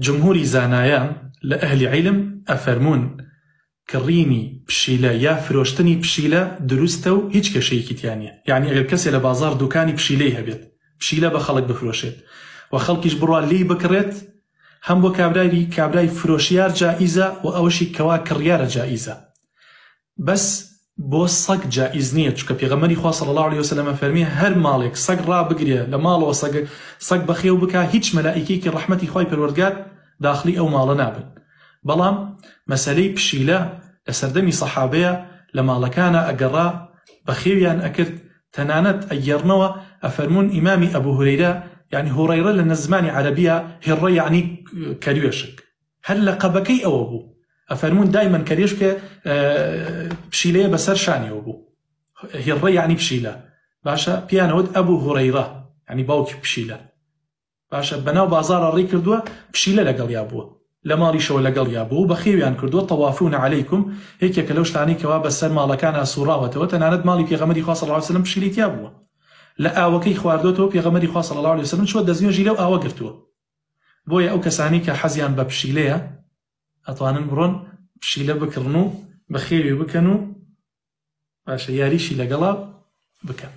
جمهوری زانایان لە ئەهلی عیلم ئەفەرمون کڕینی پشیلە یا فرۆشتنی پشیلە دروستە و هیچ کێشەیەکی تیان نییە. یعنی ئەگەر کەسێ لە بازار دوکانی پشیلەی هەبێت، پشیلە بە خەڵک بفرۆشێت و خەڵکیش بڕوا لێی بکڕێت، هەم بۆ کابرای فرۆشیار جائیزە و ئەوەشی کەوا کڕیارە جائیزە. بەس بۆ سەگ جائیز نییە، چونکە پێغەمبەری خوا صلی الله علیه وسلم فەرمیێ هەر ماڵێک سەگ ڕابگرێ لە ماڵەوە سەگ بەخێو بکە، هیچ مەلائیکەیەکی ڕەحمەتی خوای پەروەردگار داخلی ئەو ماڵە نابن. بەڵام مەسەلەی پشیلە لە سەردەمی سەحابەیە لە ماڵەکانە ئەگەڕا بەخێویان ئەکرد، تەنانەت ئەگەڕنەوە ئەفەرمون ئیمامی ئەبوو هورەیرە یعنی هوڕەیرە لە زمانی عەرەبیە هێڕە یعنی کەروێشک، هەر لە قەبەکەی ئەوە بوو. ئەفەرمون دایمەن کەرێشکە پشیلەیە بەسەر شانیەوە بوو، هێڕە یعنی پشیلە. باشە پیانەوت ئەبوو هوڕەیرە یعنی باوکی پشیلە. باشە بەناو بازارە ڕێی کردووە پشیلە لەگەڵیا بووە، لە ماڵیشەوە لەگەڵیا بوو، بەخێویان کردووە تەوافون عەلەیکم، یەکێکە لەو شتانەی کەوا بەسەر ماڵەکانە سوڕاوەتەوە، تەنانەت ماڵی پێغەمبەری خوا صلی الله علیه وسلم پشیلی تیا بووە. لە ئاوەکەی خواردوەوە پێغەمبەری خوا صلی الله علیه وسلم چوە دەستنوێژی لەو ئاوە گرتووە. بۆیە ئەو کەسانی کە حەزیان بە پشیلەیە ئەتوانن بڕۆن پشیلە بکڕن و بەخێوی بکەن و باشە یاریشی لەگەڵا بکەن.